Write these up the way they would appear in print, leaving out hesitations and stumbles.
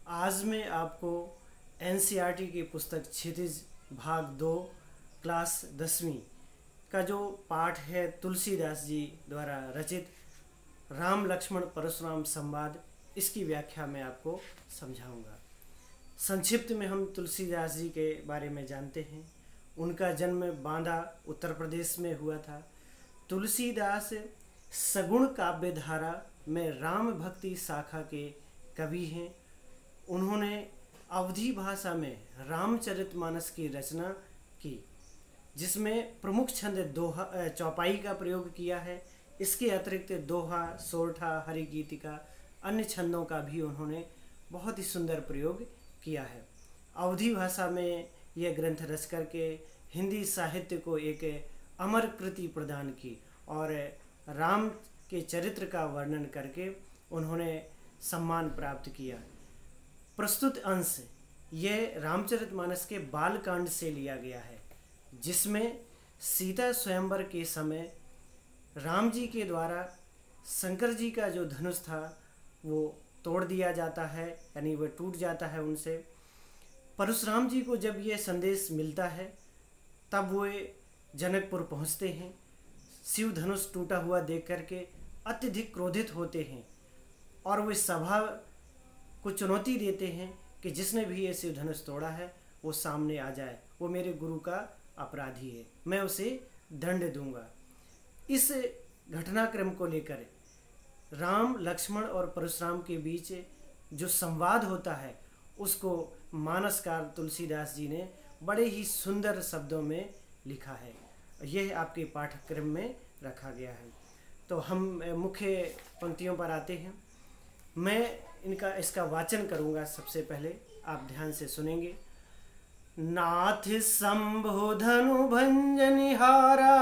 आज मैं आपको एनसीईआरटी की पुस्तक क्षितिज भाग 2 क्लास 10वीं का जो पाठ है तुलसीदास जी द्वारा रचित राम लक्ष्मण परशुराम संवाद, इसकी व्याख्या मैं आपको समझाऊंगा। संक्षिप्त में हम तुलसीदास जी के बारे में जानते हैं। उनका जन्म बांदा उत्तर प्रदेश में हुआ था। तुलसीदास सगुण काव्य धारा में राम भक्ति शाखा के कवि हैं। उन्होंने अवधी भाषा में रामचरितमानस की रचना की, जिसमें प्रमुख छंद दोहा चौपाई का प्रयोग किया है। इसके अतिरिक्त दोहा, सोरठा, हरिगीतिका, अन्य छंदों का भी उन्होंने बहुत ही सुंदर प्रयोग किया है। अवधी भाषा में यह ग्रंथ रच करके हिंदी साहित्य को एक अमर कृति प्रदान की और राम के चरित्र का वर्णन करके उन्होंने सम्मान प्राप्त किया। प्रस्तुत अंश यह रामचरितमानस के बालकांड से लिया गया है, जिसमें सीता स्वयंवर के समय राम जी के द्वारा शंकर जी का जो धनुष था वो तोड़ दिया जाता है, यानी वह टूट जाता है उनसे। परशुराम जी को जब यह संदेश मिलता है तब वे जनकपुर पहुंचते हैं। शिव धनुष टूटा हुआ देख करके अत्यधिक क्रोधित होते हैं और वे सभा को चुनौती देते हैं कि जिसने भी ये शिव धनुष तोड़ा है वो सामने आ जाए, वो मेरे गुरु का अपराधी है, मैं उसे दंड दूंगा। इस घटनाक्रम को लेकर राम, लक्ष्मण और परशुराम के बीच जो संवाद होता है उसको मानसकार तुलसीदास जी ने बड़े ही सुंदर शब्दों में लिखा है। यह आपके पाठ्यक्रम में रखा गया है। तो हम मुख्य पंक्तियों पर आते हैं। मैं इसका वाचन करूंगा। सबसे पहले आप ध्यान से सुनेंगे। नाथ शंभु धनु भंजनिहारा,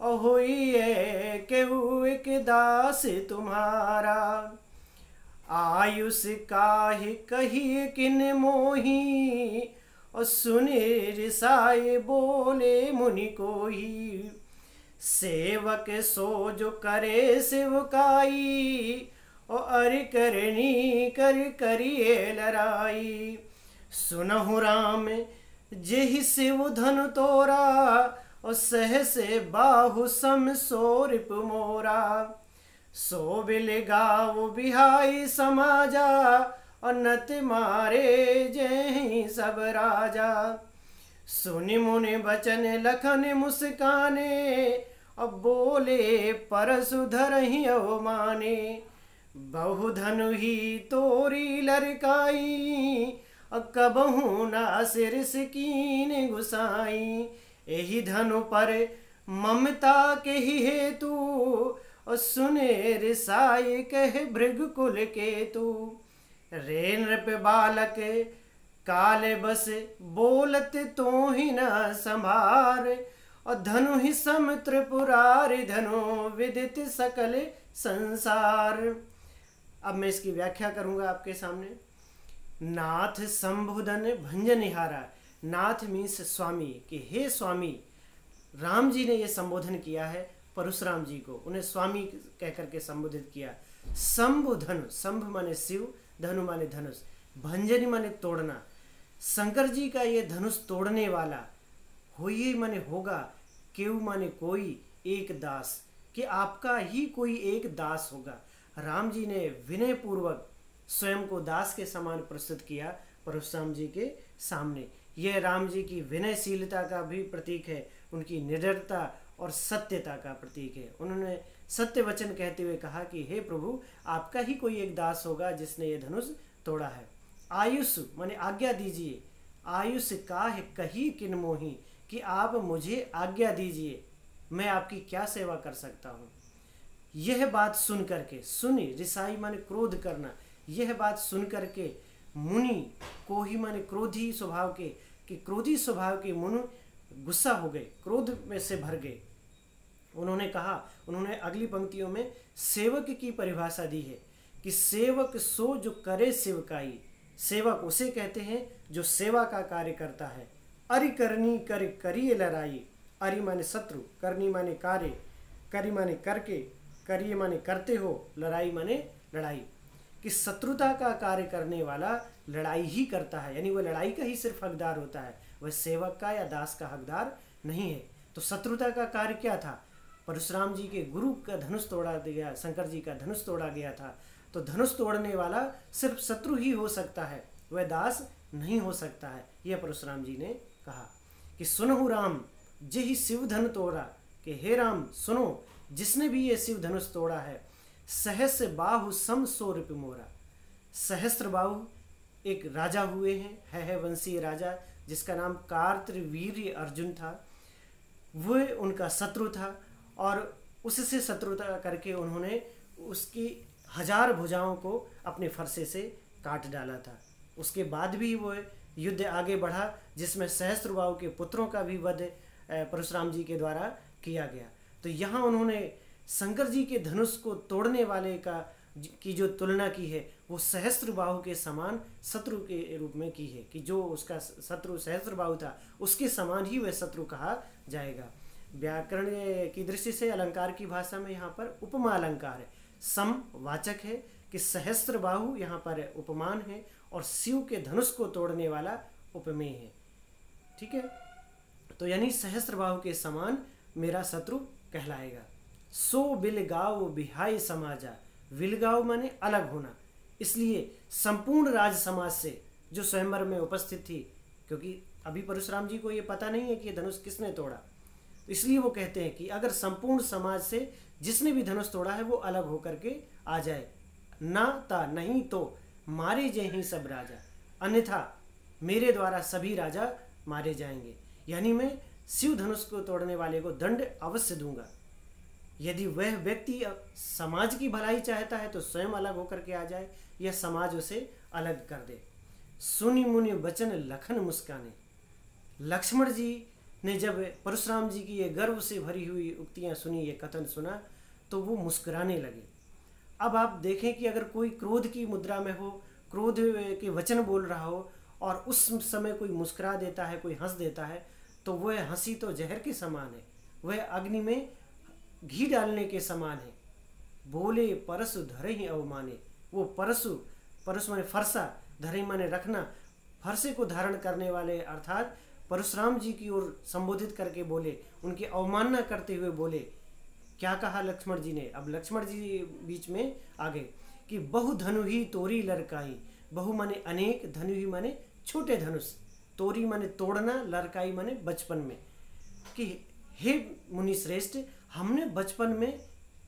अहोइए केहू एक दास तुम्हारा। आयुष काहि कही किन मोही, और सुने रिसाए बोले मुनि कोही। सेवक सो जो करे सेवकाई, और अरि करनी कर करिए लड़ाई। सुनहु राम जेहि शिव धनु तोरा, और सहसे बाहु सम सो रिप मोरा। सो बिल गाव बिहाई समाजा, और नत मारे जय सब राजा। सुनि मुनि बचन लखन मुस्काने, अब बोले परसु धरहि अवमाने। बहु धनु ही तोरी लड़काई, कबहू ना सिर कीन गुसाई। एहि धनु पर ममता के ही हेतु, और सुने रिसाई कह भृग कुल केतु। रे नृप बालक काले बस बोलत तो ही न संभार। और धनु ही सम त्रिपुरारि धनु विदित सकल संसार। अब मैं इसकी व्याख्या करूंगा आपके सामने। नाथ शंभुधन भंजनिहारा। नाथ मीन्स स्वामी, कि हे स्वामी। राम जी ने यह संबोधन किया है परशुराम जी को, उन्हें स्वामी कहकर के संबोधित किया। शंभु धनु, शंभ माने शिव, धनु माने धनुष, भंजनी माने तोड़ना। शंकर जी का ये धनुष तोड़ने वाला। होइए माने होगा, केहू माने कोई, एक दास, कि आपका ही कोई एक दास होगा। राम जी ने विनय पूर्वक स्वयं को दास के समान प्रस्तुत किया परशुराम जी के सामने। यह राम जी की विनयशीलता का भी प्रतीक है, उनकी निडरता और सत्यता का प्रतीक है। उन्होंने सत्य वचन कहते हुए कहा कि हे प्रभु, आपका ही कोई एक दास होगा जिसने ये धनुष तोड़ा है। आयुष माने आज्ञा दीजिए। आयुष काहे कही किन मोही, कि आप मुझे आज्ञा दीजिए, मैं आपकी क्या सेवा कर सकता हूँ। यह बात सुन करके, सुनी रिसाई माने क्रोध करना, यह बात सुन करके मुनि को ही माने क्रोधी स्वभाव के, कि क्रोधी स्वभाव के मुनि गुस्सा हो गए, क्रोध में से भर गए। उन्होंने कहा, उन्होंने अगली पंक्तियों में सेवक की परिभाषा दी है कि सेवक सो जो करे सेवकाई। सेवक उसे कहते हैं जो सेवा का कार्य करता है। अरि करनी कर करिए लड़ाई। अरि माने शत्रु, करनी माने कार्य, करी माने करके, करिए माने करते हो, लड़ाई माने लड़ाई। कि शत्रुता का कार्य करने वाला लड़ाई ही करता है, यानी वह लड़ाई का ही सिर्फ हकदार होता है, वह सेवक का या दास का हकदार नहीं है। तो शत्रुता का कार्य क्या था? परशुराम जी के गुरु का धनुष तोड़ा गया, शंकर जी का धनुष तोड़ा गया था। तो धनुष तोड़ने वाला सिर्फ शत्रु ही हो सकता है, वह दास नहीं हो सकता है। यह परशुराम जी ने कहा कि सुनहु राम जेहि शिव धन तोड़ा, कि हे राम सुनो, जिसने भी ये शिव धनुष तोड़ा है, सहस्र बाहु सम सो रिप मोरा। सहस्त्र बाहु एक राजा हुए हैं, है वंशीय राजा, जिसका नाम कार्तवीर्य अर्जुन था। वह उनका शत्रु था और उससे शत्रुता करके उन्होंने उसकी 1000 भुजाओं को अपने फरसे से काट डाला था। उसके बाद भी वो युद्ध आगे बढ़ा, जिसमें सहस्त्रबाहु के पुत्रों का भी वध परशुराम जी के द्वारा किया गया। तो यहाँ उन्होंने शंकर जी के धनुष को तोड़ने वाले की जो तुलना की है, वो सहस्त्रबाहु के समान शत्रु के रूप में की है, कि जो उसका शत्रु सहस्त्रबाहु था उसके समान ही वह शत्रु कहा जाएगा। व्याकरण की दृष्टि से अलंकार की भाषा में यहाँ पर उपमा अलंकार है, सम वाचक है कि सहस्त्रबाहु यहाँ पर उपमान है और शिव के धनुष को तोड़ने वाला उपमेय है। ठीक है, तो यानी सहस्त्रबाहु के समान मेरा शत्रु कहलाएगा। सो बिलगाव बिहाई समाजा, विलगाव माने अलग होना, इसलिए संपूर्ण राज समाज से जो स्वयंवर में उपस्थित थी, क्योंकि अभी परशुराम जी को ये पता नहीं है कि ये धनुष किसने तोड़ा, इसलिए वो कहते हैं कि अगर संपूर्ण समाज से जिसने भी धनुष तोड़ा है वो अलग होकर के आ जाए, ना ता नहीं तो मारे जय ही सब राजा, अन्यथा मेरे द्वारा सभी राजा मारे जाएंगे। यानी मैं शिव धनुष को तोड़ने वाले को दंड अवश्य दूंगा। यदि वह व्यक्ति समाज की भलाई चाहता है तो स्वयं अलग होकर के आ जाए, यह समाज उसे अलग कर दे। सुनि मुनि बचन लखन मुस्काने, लक्ष्मण जी ने जब परशुराम जी की ये गर्व से भरी हुई उक्तियां सुनी, ये कथन सुना, तो वो मुस्कुराने लगे। अब आप देखें कि अगर कोई क्रोध की मुद्रा में हो, क्रोध के वचन बोल रहा हो और उस समय कोई मुस्कुरा देता है, कोई हंस देता है, तो वह हंसी तो जहर के समान है, वह अग्नि में घी डालने के समान है। बोले परसु धरे ही अवमाने, वो परसु माने फरसा, धरे माने रखना, फरसे को धारण करने वाले अर्थात परशुराम जी की ओर संबोधित करके बोले, उनकी अवमानना करते हुए बोले। क्या कहा लक्ष्मण जी ने? अब लक्ष्मण जी बीच में आ गए कि बहु धनु ही तोरी लड़काई, बहु माने अनेक, धनु ही माने छोटे धनुष, तोरी माने तोड़ना, लड़काई माने बचपन में, कि हे मुनि श्रेष्ठ, हमने बचपन में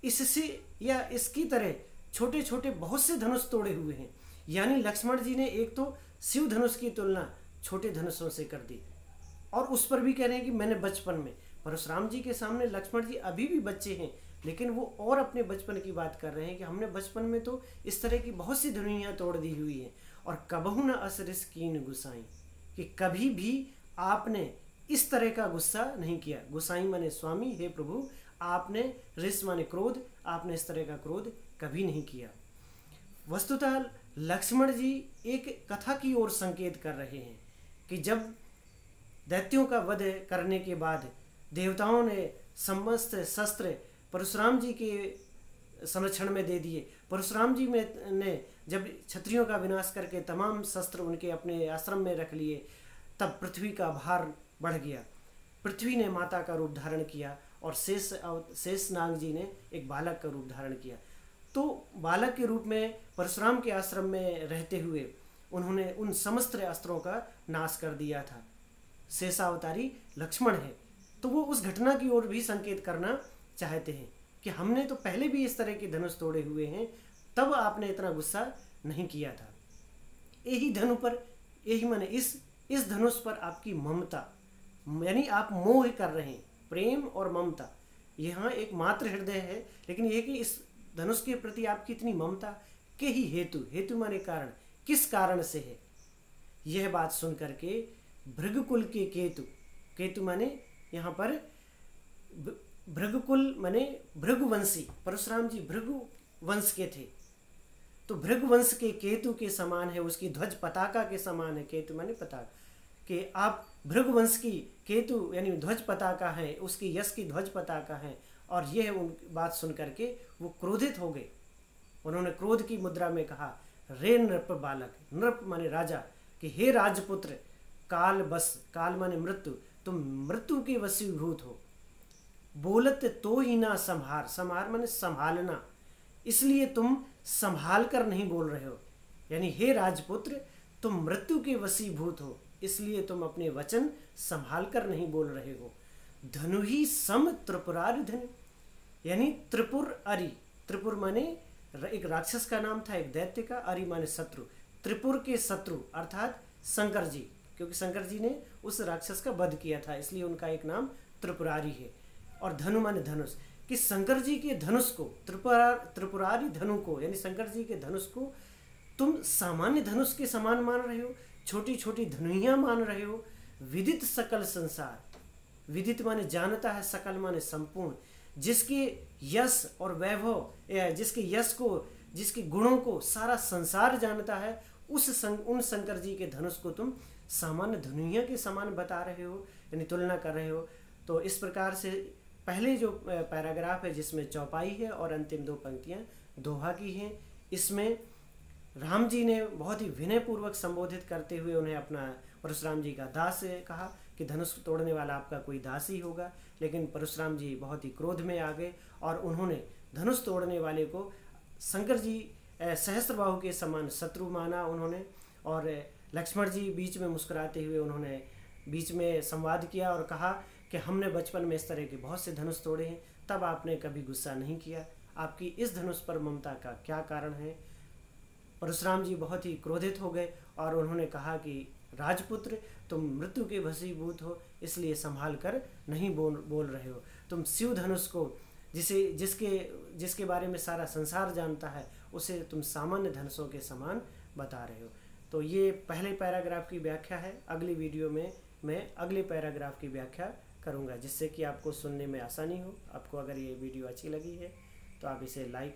इससे या इसकी तरह छोटे छोटे बहुत से धनुष तोड़े हुए हैं। यानी लक्ष्मण जी ने एक तो शिव धनुष की तुलना छोटे धनुषों से कर दी और उस पर भी कह रहे हैं कि मैंने बचपन में। परशुराम जी के सामने लक्ष्मण जी अभी भी बच्चे हैं, लेकिन वो और अपने बचपन की बात कर रहे हैं कि हमने बचपन में तो इस तरह की बहुत सी धनुइयाँ तोड़ दी हुई हैं। और कबहु न असरिस कीन गुसाई, कि कभी भी आपने इस तरह का गुस्सा नहीं किया। गुसाई माने स्वामी, हे प्रभु, आपने रिस माने क्रोध, आपने इस तरह का क्रोध कभी नहीं किया। वस्तुतः लक्ष्मण जी एक कथा की ओर संकेत कर रहे हैं कि जब दैत्यों का वध करने के बाद देवताओं ने समस्त शस्त्र परशुराम जी के संरक्षण में दे दिए, परशुराम जी ने जब क्षत्रियों का विनाश करके तमाम शस्त्र उनके अपने आश्रम में रख लिए, तब पृथ्वी का भार बढ़ गया। पृथ्वी ने माता का रूप धारण किया और शेषनाग जी ने एक बालक का रूप धारण किया। तो बालक के रूप में परशुराम के आश्रम में रहते हुए उन्होंने उन समस्त अस्त्रों का नाश कर दिया था। शेषावतारी लक्ष्मण है, तो वो उस घटना की ओर भी संकेत करना चाहते हैं कि हमने तो पहले भी इस तरह के धनुष तोड़े हुए हैं, तब आपने इतना गुस्सा नहीं किया था। यही धनु पर, यही माने इस धनुष पर आपकी ममता, यानी आप मोह कर रहे हैं, प्रेम और ममता। यहाँ एक मात्र हृदय है, लेकिन यह कि इस धनुष के प्रति आपकी इतनी ममता के ही हेतु माने कारण, किस कारण से है। यह बात सुन करके भृगुकुल के केतु माने यहाँ पर भृगुकुल माने भृगुवंशी, परशुराम जी भृगु वंश के थे, तो भृगुवंश के केतु के समान है, उसकी ध्वज पताका के समान है। केतु माने पताका, कि आप भृगुवंश की केतु यानी ध्वज पताका है, उसकी यश की ध्वज पताका है। और यह उन बात सुन करके वो क्रोधित हो गए उन्होंने क्रोध की मुद्रा में कहा, रे नृप बालक, नृप माने राजा, कि हे राजपुत्र, काल बस, काल माने मृत्यु, तुम मृत्यु के वशीभूत हो। बोलत तो ही ना संहार, संहार माने संभालना, इसलिए तुम संभाल कर नहीं बोल रहे हो। यानी हे राजपुत्र, तुम मृत्यु के वशीभूत हो, इसलिए तुम अपने वचन संभाल कर नहीं बोल रहे हो। धनु ही सम त्रिपुरारि धनु, यानी त्रिपुर अरि, त्रिपुर माने एक राक्षस का नाम था, एक दैत्य का, अरि माने शत्रु, त्रिपुर के शत्रु अर्थात शंकर जी, क्योंकि शंकर जी ने उस राक्षस का वध किया था, इसलिए उनका एक नाम त्रिपुरारि है। और धनु माने धनुष, कि शंकर जी के धनुष को, त्रिपुरारि धनु को, यानी शंकर जी के धनुष को तुम सामान्य धनुष के समान मान रहे हो, छोटी छोटी धनुइयाँ मान रहे हो। विदित सकल संसार, विदित माने जानता है, सकल माने संपूर्ण, जिसके यश और वैभव, जिसके यश को, जिसके गुणों को सारा संसार जानता है, उन शंकर जी के धनुष को तुम सामान्य धनुइयाँ के समान बता रहे हो, यानी तुलना कर रहे हो। तो इस प्रकार से पहले जो पैराग्राफ है जिसमें चौपाई है और अंतिम 2 पंक्तियाँ दोहा की हैं, इसमें राम जी ने बहुत ही विनयपूर्वक संबोधित करते हुए उन्हें अपना परशुराम जी का दास कहा कि धनुष तोड़ने वाला आपका कोई दास ही होगा। लेकिन परशुराम जी बहुत ही क्रोध में आ गए और उन्होंने धनुष तोड़ने वाले को शंकर जी सहस्त्रबाहु के समान शत्रु माना उन्होंने। और लक्ष्मण जी बीच में मुस्कुराते हुए उन्होंने बीच में संवाद किया और कहा कि हमने बचपन में इस तरह के बहुत से धनुष तोड़े हैं, तब आपने कभी गुस्सा नहीं किया, आपकी इस धनुष पर ममता का क्या कारण है। परशुराम जी बहुत ही क्रोधित हो गए और उन्होंने कहा कि राजपुत्र, तुम मृत्यु के वशीभूत हो, इसलिए संभाल कर नहीं बोल रहे हो। तुम शिव धनुष को, जिसके बारे में सारा संसार जानता है, उसे तुम सामान्य धनुषों के समान बता रहे हो। तो ये पहले पैराग्राफ की व्याख्या है। अगली वीडियो में मैं अगले पैराग्राफ की व्याख्या करूँगा, जिससे कि आपको सुनने में आसानी हो। आपको अगर ये वीडियो अच्छी लगी है तो आप इसे लाइक